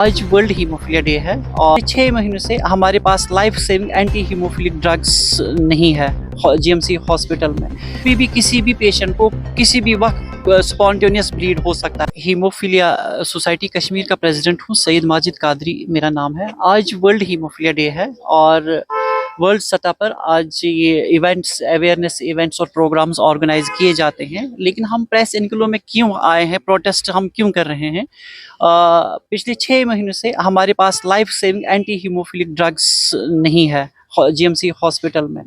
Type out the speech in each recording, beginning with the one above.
आज world haemophilia day है और 6 महीनों से हमारे पास life saving anti haemophilic drugs नहीं है जीएमसी हॉस्पिटल में। भी किसी भी पेशेंट को किसी भी वक्त स्पॉन्टेनियस ब्लीड हो सकता है। हीमोफीलिया सोसाइटी कश्मीर का प्रेसिडेंट हूँ, सैयद माजिद कादरी मेरा नाम है। आज वर्ल्ड हीमोफीलिया डे है और वर्ल्ड सतह पर आज ये इवेंट्स, अवेयरनेस इवेंट्स और प्रोग्राम्स ऑर्गेनाइज किए जाते हैं। लेकिन हम प्रेस इनक्लो में क्यों आए हैं, प्रोटेस्ट हम क्यों कर रहे हैं? पिछले 6 महीनों से हमारे पास life saving anti haemophilic drugs नहीं है जीएमसी हॉस्पिटल में,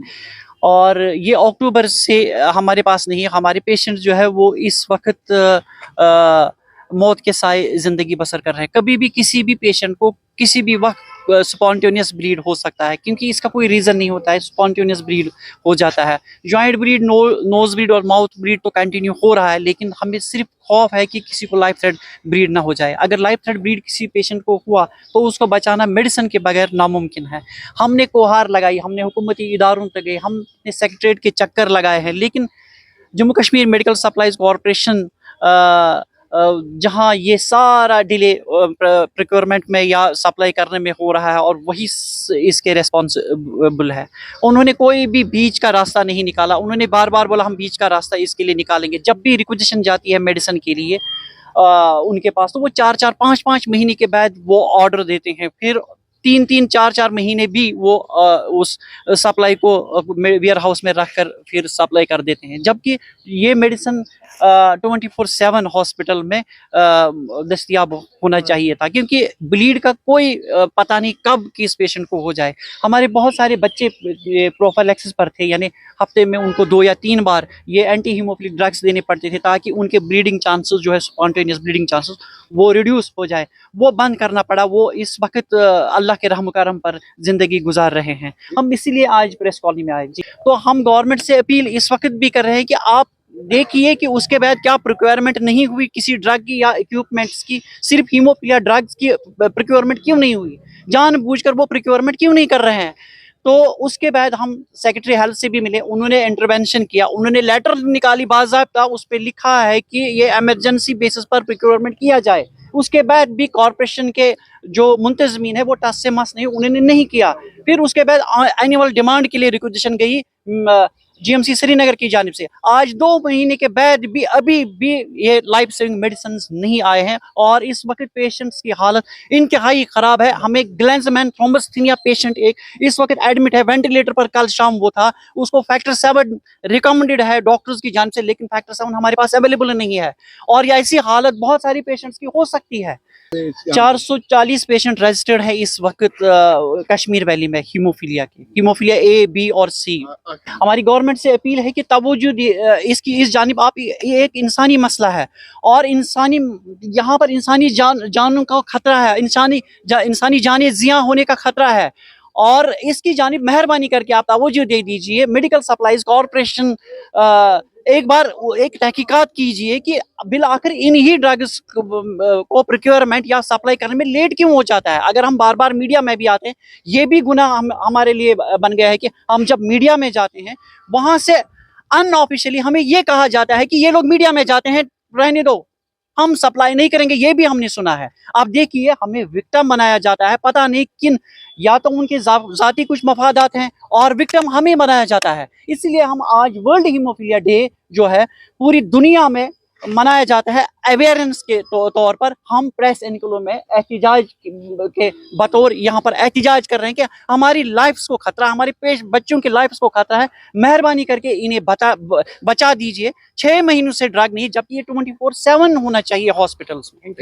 और ये अक्टूबर से हमारे पास नहीं है। हमारे पेशेंट जो है वो इस वक्त मौत के साए ज़िंदगी बसर कर रहे हैं। कभी भी किसी भी पेशेंट को किसी भी वक्त स्पॉन्टेनियस ब्लीड हो सकता है, क्योंकि इसका कोई रीज़न नहीं होता है। स्पॉन्टेनियस ब्लीड हो जाता है। जॉइंट ब्लीड, नोज ब्लीड और माउथ ब्लीड तो कंटिन्यू हो रहा है, लेकिन हमें सिर्फ खौफ है कि किसी को लाइफ थ्रेट ब्लीड ना हो जाए। अगर लाइफ थ्रेट ब्लीड किसी पेशेंट को हुआ तो उसको बचाना मेडिसिन के बगैर नामुमकिन है। हमने कोहार लगाई, हमने हुकूमती इदारों तक गए, हमने सेक्रेटरीट के चक्कर लगाए हैं, लेकिन Jammu Kashmir medical supplies corporation जहाँ ये सारा डिले प्रोक्योरमेंट में या सप्लाई करने में हो रहा है और वही इसके रेस्पॉन्सिबल है, उन्होंने कोई भी बीच का रास्ता नहीं निकाला। उन्होंने बार बार बोला हम बीच का रास्ता इसके लिए निकालेंगे। जब भी रिक्वेजिशन जाती है मेडिसिन के लिए उनके पास, तो वो 4-4, 5-5 महीने के बाद वो ऑर्डर देते हैं। फिर 3-3, 4-4 महीने भी वो उस सप्लाई को वेयर हाउस में रख कर फिर सप्लाई कर देते हैं, जबकि ये मेडिसिन 24/7 हॉस्पिटल में दस्तयाब होना चाहिए था, क्योंकि ब्लीड का कोई पता नहीं कब किस पेशेंट को हो जाए। हमारे बहुत सारे बच्चे प्रोफाइलैक्सिस पर थे, यानी हफ्ते में उनको 2 या 3 बार ये एंटी हीमोफिलिक ड्रग्स देने पड़ते थे, ताकि उनके ब्लीडिंग चांसेस जो है, स्पॉन्टेनियस ब्लीडिंग चांसेस, वो रिड्यूस हो जाए। वो बंद करना पड़ा। वो इस वक्त अल्लाह के रहम करम पर जिंदगी गुजार रहे हैं। हम इसीलिए आज प्रेस कॉलोनी में आए जी। तो हम गवर्नमेंट से अपील इस वक्त भी कर रहे हैं कि आप देखिए कि उसके बाद क्या प्रोक्योरमेंट नहीं हुई किसी ड्रग की या इक्विपमेंट्स की। सिर्फ हीमोफीलिया ड्रग्स की प्रोक्योरमेंट क्यों नहीं हुई? जानबूझकर वो प्रोक्योरमेंट क्यों नहीं कर रहे हैं? तो उसके बाद हम सेक्रेटरी हेल्थ से भी मिले, उन्होंने इंटरवेंशन किया, उन्होंने लेटर निकाली बाज़ाब्ता, उस पर लिखा है कि ये इमरजेंसी बेसिस पर प्रोक्योरमेंट किया जाए। उसके बाद भी कॉरपोरेशन के जो मुंतज़मीन है वो टस से मस नहीं, उन्होंने नहीं किया। फिर उसके बाद एनुअल डिमांड के लिए रिक्वेजिशन गई जीएमसी श्रीनगर की जानिब से। आज 2 महीने के बाद भी अभी भी ये लाइफ सेविंग मेडिसिन नहीं आए हैं, और इस वक्त पेशेंट्स की हालत इंतहाई ख़राब है। हमें ग्लैंसमैन थ्रोम्बोसिथेनिया पेशेंट एक इस वक्त एडमिट है, वेंटिलेटर पर। कल शाम वो था, उसको फैक्टर 7 रिकमेंडेड है डॉक्टर्स की जानिब से, लेकिन फैक्टर 7 हमारे पास अवेलेबल नहीं है। और ये ऐसी हालत बहुत सारी पेशेंट्स की हो सकती है। 440 पेशेंट रजिस्टर्ड है इस वक्त कश्मीर वैली में हीमोफीलिया की, हीमोफीलिया A, B और C। हमारी गवर्नमेंट से अपील है कि तवज्जो इसकी इस जानिब आप, ये एक इंसानी मसला है और इंसानी, यहाँ पर इंसानी जानों का खतरा है, इंसानी जानें ज़िया होने का खतरा है, और इसकी जानिब मेहरबानी करके आप तवज्जो दे दीजिए। मेडिकल सप्लाईज कॉरपोरेशन एक बार एक तहकीकात कीजिए कि बिल आखिर इन ही ड्रग्स को प्रोक्योरमेंट या सप्लाई करने में लेट क्यों हो जाता है। अगर हम बार बार मीडिया में भी आते हैं, ये भी गुनाह हमारे लिए बन गया है कि हम जब मीडिया में जाते हैं, वहां से अनऑफिशियली हमें ये कहा जाता है कि ये लोग मीडिया में जाते हैं, रहने दो, हम सप्लाई नहीं करेंगे। ये भी हमने सुना है। आप देखिए, हमें विक्टिम बनाया जाता है, पता नहीं किन, या तो उनके जाती कुछ मफादात हैं, और विक्टिम हमें बनाया जाता है। इसलिए हम आज वर्ल्ड हीमोफीलिया डे जो है पूरी दुनिया में मनाया जाता है अवेयरनेस के तौर पर। हम प्रेस इनक्लो में एहतिजाज के बतौर यहाँ पर एहतिजाज कर रहे हैं कि हमारी लाइफ्स को खतरा, हमारे बच्चों की लाइफ्स को खतरा है। मेहरबानी करके इन्हें बचा दीजिए। 6 महीनों से ड्रग नहीं, जबकि ये 24/7 होना चाहिए हॉस्पिटल्स में।